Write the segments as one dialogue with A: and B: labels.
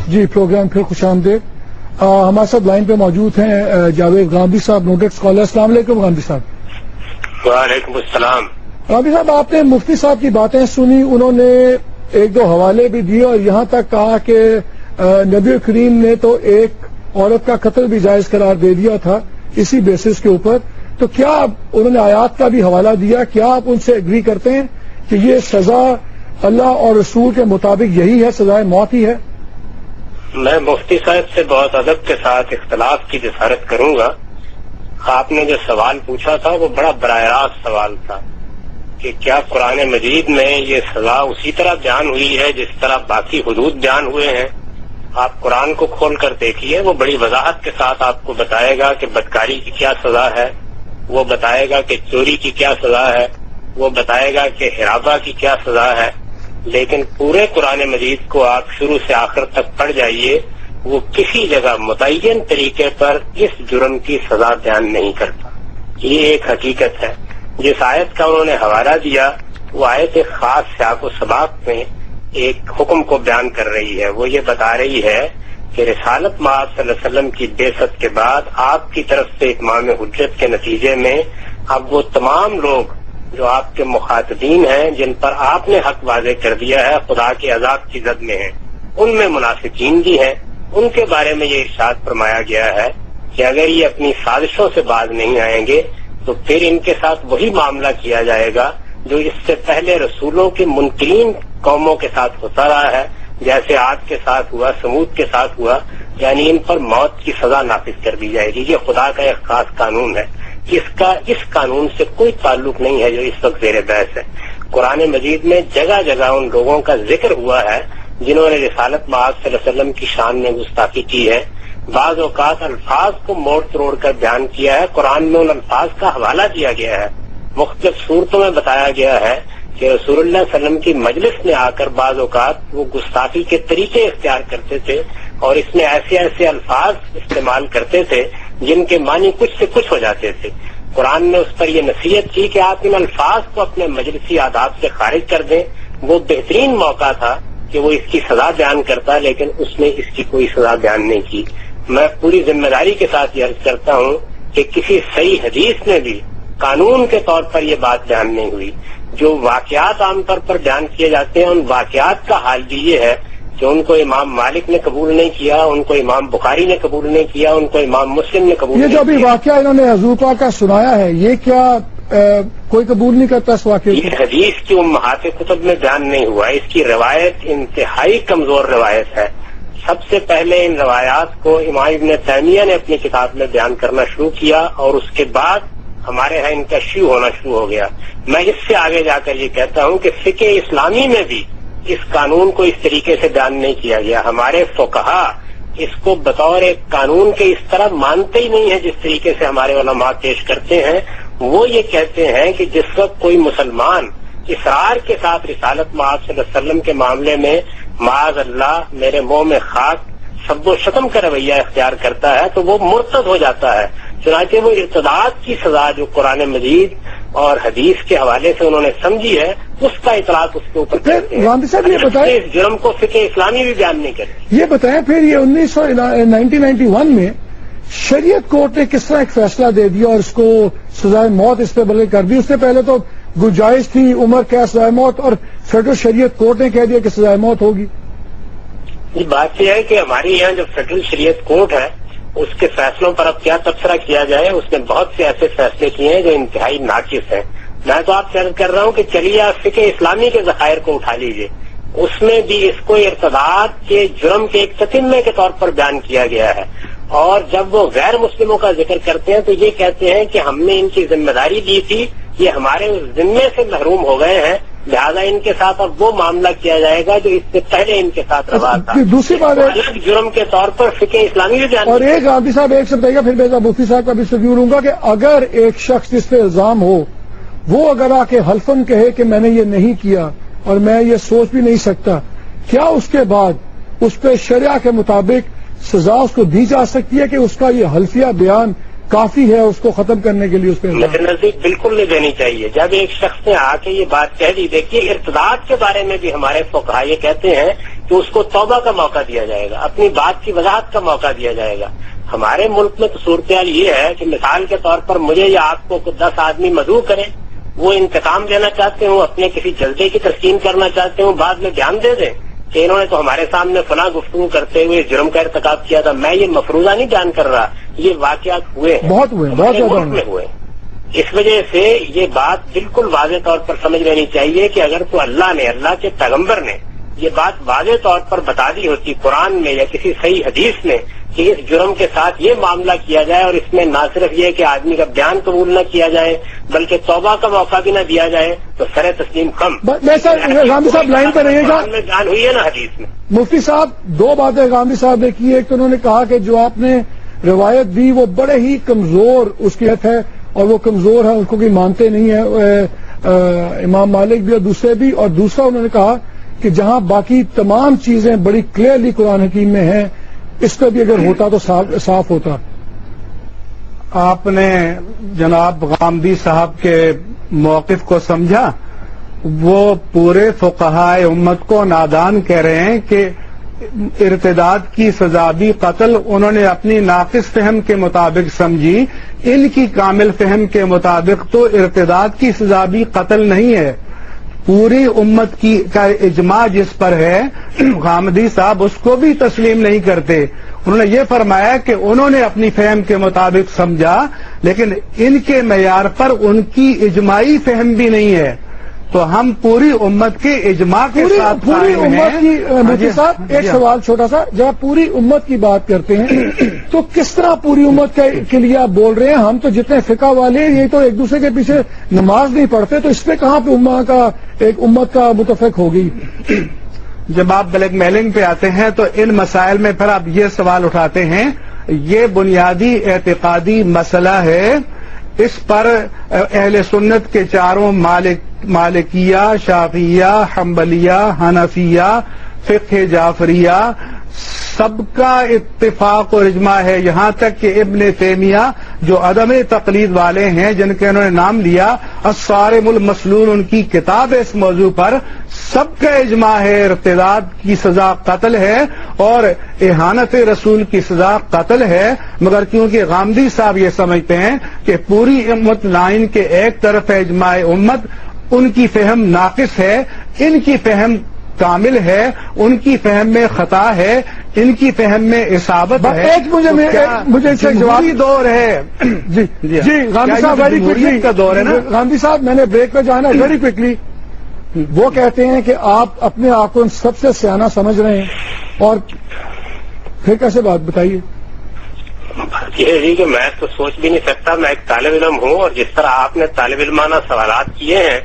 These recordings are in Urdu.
A: جی پروگرام پھر خوش آمدید. ہمارے ساتھ لائن پہ موجود ہیں جاوید غامدی صاحب, نوٹڈ اسکالر. السلام علیکم غامدی صاحب.
B: وعلیکم السلام.
A: غامدی صاحب, آپ نے مفتی صاحب کی باتیں سنی, انہوں نے ایک دو حوالے بھی دیے اور یہاں تک کہا کہ نبی کریم نے تو ایک عورت کا قتل بھی جائز قرار دے دیا تھا اسی بیسس کے اوپر. تو کیا انہوں نے آیات کا بھی حوالہ دیا, کیا آپ ان سے ایگری کرتے ہیں کہ یہ سزا اللہ اور رسول کے مطابق یہی ہے, سزائے موت ہی ہے؟
B: میں مفتی صاحب سے بہت ادب کے ساتھ اختلاف کی جسارت کروں گا. آپ نے جو سوال پوچھا تھا وہ بڑا براہ راست سوال تھا کہ کیا قرآن مجید میں یہ سزا اسی طرح بیان ہوئی ہے جس طرح باقی حدود بیان ہوئے ہیں. آپ قرآن کو کھول کر دیکھیے, وہ بڑی وضاحت کے ساتھ آپ کو بتائے گا کہ بدکاری کی کیا سزا ہے, وہ بتائے گا کہ چوری کی کیا سزا ہے, وہ بتائے گا کہ حرابہ کی کیا سزا ہے. لیکن پورے قرآن مجید کو آپ شروع سے آخر تک پڑھ جائیے, وہ کسی جگہ متعین طریقے پر اس جرم کی سزا بیان نہیں کرتا. یہ ایک حقیقت ہے. جس آیت کا انہوں نے حوالہ دیا وہ آیت ایک خاص سیاق و سباق میں ایک حکم کو بیان کر رہی ہے. وہ یہ بتا رہی ہے کہ رسالت مآب صلی اللہ علیہ وسلم کی بعثت کے بعد آپ کی طرف سے اتمام حجت کے نتیجے میں اب وہ تمام لوگ جو آپ کے مخاطبین ہیں جن پر آپ نے حق واضح کر دیا ہے خدا کے عذاب کی زد میں ہیں, ان میں منافقین بھی ہیں. ان کے بارے میں یہ ارشاد فرمایا گیا ہے کہ اگر یہ اپنی سازشوں سے باز نہیں آئیں گے تو پھر ان کے ساتھ وہی معاملہ کیا جائے گا جو اس سے پہلے رسولوں کے منکرین قوموں کے ساتھ ہوتا رہا ہے, جیسے عاد کے ساتھ ہوا, سمود کے ساتھ ہوا. یعنی ان پر موت کی سزا نافذ کر دی جائے گی. یہ خدا کا ایک خاص قانون ہے. اس قانون سے کوئی تعلق نہیں ہے جو اس وقت زیر بحث ہے. قرآن مجید میں جگہ جگہ ان لوگوں کا ذکر ہوا ہے جنہوں نے رسالت مآب صلی اللہ علیہ وسلم کی شان میں گستاخی کی ہے. بعض اوقات الفاظ کو موڑ توڑ کر بیان کیا ہے. قرآن میں ان الفاظ کا حوالہ دیا گیا ہے. مختلف صورتوں میں بتایا گیا ہے کہ رسول اللہ صلی اللہ علیہ وسلم کی مجلس میں آ کر بعض اوقات وہ گستاخی کے طریقے اختیار کرتے تھے اور اس میں ایسے ایسے الفاظ استعمال کرتے تھے جن کے معنی کچھ سے کچھ ہو جاتے تھے. قرآن نے اس پر یہ نصیحت کی کہ آپ ان الفاظ کو اپنے مجلسی آداب سے خارج کر دیں. وہ بہترین موقع تھا کہ وہ اس کی سزا بیان کرتا, لیکن اس نے اس کی کوئی سزا بیان نہیں کی. میں پوری ذمہ داری کے ساتھ یہ عرض کرتا ہوں کہ کسی صحیح حدیث میں بھی قانون کے طور پر یہ بات بیان نہیں ہوئی. جو واقعات عام طور پر بیان کیے جاتے ہیں ان واقعات کا حال بھی یہ ہے کہ ان کو امام مالک نے قبول نہیں کیا, ان کو امام بخاری نے قبول نہیں کیا, ان کو امام مسلم نے قبول نہیں کیا.
A: یہ جو ابھی واقعہ انہوں نے حضور پاک کا سنایا ہے یہ کیا کوئی قبول نہیں کرتا اس واقعے کو؟
B: یہ حدیث کی امہات کتب میں بیان نہیں ہوا. اس کی روایت انتہائی کمزور روایت ہے. سب سے پہلے ان روایات کو امام ابن تیمیہ نے اپنی کتاب میں بیان کرنا شروع کیا اور اس کے بعد ہمارے ہاں ان کا شیوع ہونا شروع ہو گیا. میں اس سے آگے جا کر یہ کہتا ہوں کہ فقہ اسلامی میں بھی اس قانون کو اس طریقے سے بیان نہیں کیا گیا. ہمارے فقہا اس کو بطور ایک قانون کے اس طرح مانتے ہی نہیں ہیں جس طریقے سے ہمارے علماء پیش کرتے ہیں. وہ یہ کہتے ہیں کہ جس وقت کوئی مسلمان اصرار کے ساتھ رسالت مآب صلی اللہ علیہ وسلم کے معاملے میں معاذ اللہ میرے منہ میں خاک سب و شتم کا رویہ اختیار کرتا ہے تو وہ مرتد ہو جاتا ہے. چنانچہ وہ ارتداد کی سزا جو قرآن مجید اور حدیث کے حوالے سے انہوں نے سمجھی ہے اس کا اطلاق اس کے اوپر کرتے ہیں.
A: غامدی صاحب یہ بتائیں,
B: اس جرم کو فقہ اسلامی بھی بیان نہیں کرتی.
A: یہ بتائیں پھر یہ 1991 میں شریعت کورٹ نے کس طرح ایک فیصلہ دے دیا اور اس کو سزائے موت اس پہ بدل کر دی؟ اس سے پہلے تو گنجائش تھی عمر کیا سزائے موت, اور فیڈرل شریعت کورٹ نے کہہ دیا کہ سزائے موت ہوگی.
B: یہ بات یہ ہے کہ ہمارے یہاں جو فیڈرل شریعت کورٹ ہے اس کے فیصلوں پر اب کیا تبصرہ کیا جائے. اس نے بہت سے ایسے فیصلے کیے ہیں جو انتہائی ناقص ہیں. میں تو آپ سے عرض کر رہا ہوں کہ چلیے آپ فقہ اسلامی کے ذخائر کو اٹھا لیجئے, اس میں بھی اس کو ارتداد کے جرم کے ایک تتمے کے طور پر بیان کیا گیا ہے. اور جب وہ غیر مسلموں کا ذکر کرتے ہیں تو یہ کہتے ہیں کہ ہم نے ان کی ذمہ داری دی تھی, یہ ہمارے اس ذمے سے محروم ہو گئے ہیں, لہذا ان کے ساتھ اب وہ معاملہ کیا جائے گا جو اس سے پہلے ان کے ساتھ روا تھا.
A: دوسری بات
B: الگ جرم کے طور پر فقہ اسلامی بھی بیان.
A: اور ایک غامدی صاحب ایک سے بتائیے گا, پھر میں مفتی صاحب کا بھی سوال لوں گا کہ اگر ایک شخص جس پہ الزام ہو وہ اگر آ کے حلفاً کہے کہ میں نے یہ نہیں کیا اور میں یہ سوچ بھی نہیں سکتا, کیا اس کے بعد اس پہ شریعہ کے مطابق سزا اس کو دی جا سکتی ہے کہ اس کا یہ حلفیہ بیان کافی ہے اس کو ختم کرنے کے لیے؟ اس پہ
B: میرے نزدیک بالکل نہیں دینی چاہیے. جب ایک شخص نے آ کے یہ بات کہہ دی, دیکھیے ارتداد کے بارے میں بھی ہمارے فقہا یہ کہتے ہیں تو اس کو توبہ کا موقع دیا جائے گا، اپنی بات کی وضاحت کا موقع دیا جائے گا۔ ہمارے ملک میں تو صورتحال یہ ہے کہ مثال کے طور پر مجھے یا آپ کو 10 آدمی مدعو کریں، وہ انتقام لینا چاہتے ہوں، اپنے کسی جلدے کی تسکین کرنا چاہتے ہوں، بعد میں بیان دے دیں کہ انہوں نے تو ہمارے سامنے فلاں گفتگو کرتے ہوئے جرم کا ارتکاب کیا تھا۔ میں یہ مفروضہ نہیں بیان کر رہا، یہ واقعات ہوئے ہیں،
A: بہت ہوئے، بہت زیادہ
B: میں ہوئے۔ اس وجہ سے یہ بات بالکل واضح طور پر سمجھ لینی چاہیے کہ اگر تو اللہ نے، اللہ کے پیغمبر نے یہ بات واضح طور پر بتا دی ہوتی قرآن میں یا کسی صحیح حدیث میں کہ اس جرم کے ساتھ یہ معاملہ کیا جائے، اور اس میں نہ صرف یہ کہ آدمی کا بیان قبول نہ کیا جائے بلکہ توبہ کا موقع بھی نہ دیا جائے، تو سر تسلیم خم۔
A: غامدی صاحب لائن پہ رہیے گا،
B: میں بیان ہوئی ہے نا حدیث میں۔
A: مفتی صاحب 2 باتیں غامدی صاحب نے کی، ایک تو انہوں نے کہا کہ جو آپ نے روایت دی وہ بڑے ہی کمزور اس کی ہے اور وہ کمزور ہے، اس کو کوئی مانتے نہیں ہے امام مالک بھی اور دوسرے بھی، اور دوسرا انہوں نے کہا کہ جہاں باقی تمام چیزیں بڑی کلیئرلی قرآن حکیم میں ہیں، اس کا بھی اگر ہوتا تو صاف ہوتا۔
C: آپ نے جناب غامدی صاحب کے موقف کو سمجھا؟ وہ پورے فقہائے امت کو نادان کہہ رہے ہیں کہ ارتداد کی سزا بھی قتل انہوں نے اپنی ناقص فہم کے مطابق سمجھی، ان کی کامل فہم کے مطابق تو ارتداد کی سزا بھی قتل نہیں ہے۔ پوری امت کا اجماع جس پر ہے، غامدی صاحب اس کو بھی تسلیم نہیں کرتے۔ انہوں نے یہ فرمایا کہ انہوں نے اپنی فہم کے مطابق سمجھا، لیکن ان کے معیار پر ان کی اجماعی فہم بھی نہیں ہے۔ تو ہم پوری امت کے اجماع کے ساتھ
A: پوری امت کی مفتی صاحب ایک سوال چھوٹا سا، جب آپ پوری امت کی بات کرتے ہیں تو کس طرح پوری امت کے لیے آپ بول رہے ہیں؟ ہم تو جتنے فقہ والے ہیں یہ تو ایک دوسرے کے پیچھے نماز نہیں پڑھتے، تو اس پہ کہاں پہ ایک امت کا متفق ہوگی؟
C: جب آپ بلیک میلنگ پہ آتے ہیں تو ان مسائل میں پھر آپ یہ سوال اٹھاتے ہیں، یہ بنیادی اعتقادی مسئلہ ہے، اس پر اہل سنت کے چاروں مالکیہ، شافعیہ، حنبلیہ، حنفیہ، فقہ جعفریہ سب کا اتفاق اور اجماع ہے، یہاں تک کہ ابن تیمیہ جو عدم تقلید والے ہیں، جن کے انہوں نے نام لیا الصارم المسلول، ان کی کتاب ہے اس موضوع پر، سب کا اجماع ہے ارتداد کی سزا قتل ہے اور اہانت رسول کی سزا قتل ہے، مگر کیونکہ غامدی صاحب یہ سمجھتے ہیں کہ پوری امت لائن کے ایک طرف ہے اجماع امت، ان کی فہم ناقص ہے، ان کی فہم کامل ہے، ان کی فہم میں خطا ہے، ان کی فہم میں اصابت ہے۔
A: مجھے
C: جوابی دور ہے۔
A: جی غامدی صاحب ویری کوئکلی
C: کا دور ہے نا
A: غامدی صاحب، میں نے بریک پہ جانا ویری کوئکلی۔ وہ کہتے ہیں کہ آپ اپنے آپ کو سب سے سیانہ سمجھ رہے ہیں، اور پھر کیسے بات بتائیے؟
B: یہ جی کہ میں تو سوچ بھی نہیں سکتا، میں ایک طالب علم ہوں، اور جس طرح آپ نے طالب علمانہ سوالات کیے ہیں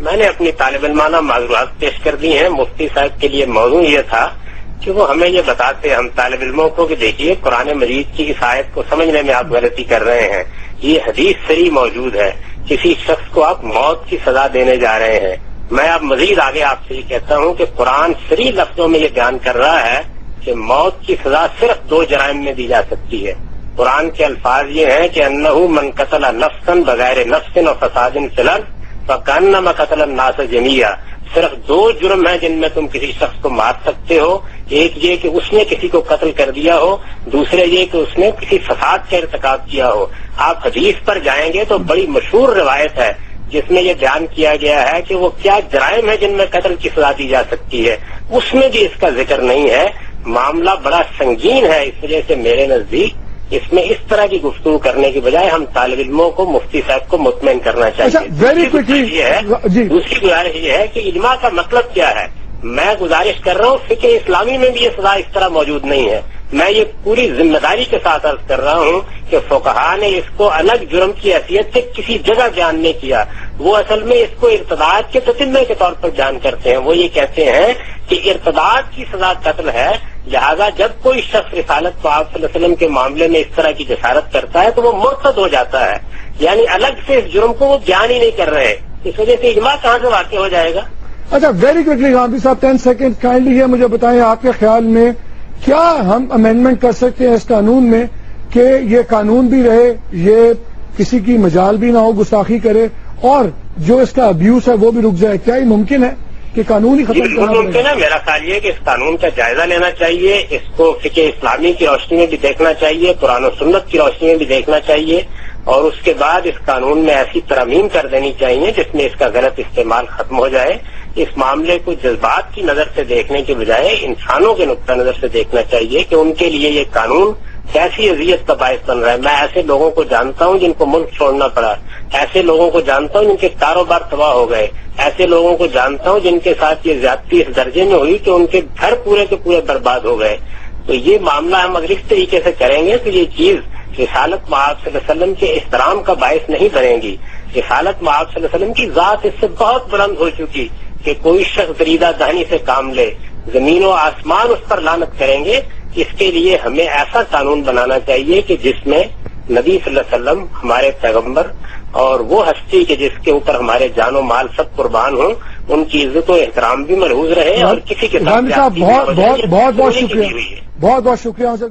B: میں نے اپنی طالب علمانہ معذورات پیش کر دی ہیں۔ مفتی صاحب کے لیے موضوع یہ تھا کہ وہ ہمیں یہ بتاتے ہم طالب علموں کو کہ دیکھیے قرآن مجید کی اس آیت کو سمجھنے میں آپ غلطی کر رہے ہیں، یہ حدیث صریح موجود ہے، کسی شخص کو آپ موت کی سزا دینے جا رہے ہیں۔ میں اب مزید آگے آپ سے یہ کہتا ہوں کہ قرآن صریح لفظوں میں یہ بیان کر رہا ہے کہ موت کی سزا صرف 2 جرائم میں دی جا سکتی ہے۔ قرآن کے الفاظ یہ ہیں کہ انہ من قتل نفسا بغیر نفس و فساد فی الارض فکانما قتل الناس جميعا، صرف 2 جرم ہیں جن میں تم کسی شخص کو مار سکتے ہو، ایک یہ کہ اس نے کسی کو قتل کر دیا ہو، دوسرے یہ کہ اس نے کسی فساد کا ارتکاب کیا ہو۔ آپ حدیث پر جائیں گے تو بڑی مشہور روایت ہے جس میں یہ بیان کیا گیا ہے کہ وہ کیا جرائم ہے جن میں قتل کی سزا دی جا سکتی ہے، اس میں بھی اس کا ذکر نہیں ہے۔ معاملہ بڑا سنگین ہے، اس وجہ سے میرے نزدیک اس میں اس طرح کی گفتگو کرنے کی بجائے ہم طالب علموں کو، مفتی صاحب کو مطمئن کرنا چاہیے۔ دوسری گزارش یہ ہے کہ اجماع کا مطلب کیا ہے؟ میں گزارش کر رہا ہوں فقہ اسلامی میں بھی یہ سزا اس طرح موجود نہیں ہے۔ میں یہ پوری ذمہ داری کے ساتھ عرض کر رہا ہوں کہ فقہا نے اس کو الگ جرم کی حیثیت سے کسی جگہ بیان نہیں کیا، وہ اصل میں اس کو ارتداد کے تتمے کے طور پر بیان کرتے ہیں۔ وہ یہ کہتے ہیں کہ ارتداد کی سزا قتل ہے، لہذا جب کوئی شخص رسالت کو آپ صلی اللہ علیہ وسلم کے معاملے میں اس طرح کی جسارت کرتا ہے تو وہ مرتد ہو جاتا ہے، یعنی الگ سے اس جرم کو وہ بیان ہی نہیں کر رہے، اس وجہ سے اجماع کہاں سے واقع ہو جائے گا؟
A: اچھا ویری کوئکلی غامدی صاحب 10 سیکنڈ کائنڈلی یہ مجھے بتائیں، آپ کے خیال میں کیا ہم امینڈمنٹ کر سکتے ہیں اس قانون میں کہ یہ قانون بھی رہے، یہ کسی کی مجال بھی نہ ہو گستاخی کرے، اور جو اس کا ابیوز ہے وہ بھی رک جائے؟ کیا یہ ممکن ہے کہ قانون ہی ختم
B: بالکل
A: کرنا
B: ممکن ہے. میرا خیال یہ ہے کہ اس قانون کا جائزہ لینا چاہیے, اس کو فقہ اسلامی کی روشنی میں بھی دیکھنا چاہیے, قرآن و سنت کی روشنی میں بھی دیکھنا چاہیے, اور اس کے بعد اس قانون میں ایسی ترمیم کر دینی چاہیے جس میں اس کا غلط استعمال ختم ہو جائے. اس معاملے کو جذبات کی نظر سے دیکھنے کے بجائے انسانوں کے نقطہ نظر سے دیکھنا چاہیے کہ ان کے لیے یہ قانون کیسی اذیت کا باعث بن رہا ہے. میں ایسے لوگوں کو جانتا ہوں جن کو ملک چھوڑنا پڑا, ایسے لوگوں کو جانتا ہوں جن کے کاروبار تباہ ہو گئے, ایسے لوگوں کو جانتا ہوں جن کے ساتھ یہ زیادتی اس درجے میں ہوئی کہ ان کے گھر پورے کے پورے برباد ہو گئے. تو یہ معاملہ ہم اگر اس طریقے سے کریں گے تو یہ چیز رسالت مآب صلی اللہ علیہ وسلم کے احترام کا باعث نہیں بنے گی. رسالت مآب صلی اللہ علیہ وسلم کی ذات اس سے بہت بلند ہو چکی کہ کوئی شخص دریدہ دہنی سے کام لے, زمین و آسمان اس پر لعنت کریں گے. اس کے لیے ہمیں ایسا قانون بنانا چاہیے کہ جس میں نبی صلی اللہ علیہ وسلم ہمارے پیغمبر اور وہ ہستی کہ جس کے اوپر ہمارے جان و مال سب قربان ہوں, ان کی عزت و احترام بھی محفوظ رہے اور کسی کے ساتھ
A: صاحب بہت بہت بہت بہت شکریہ, بہت بہت شکریہ.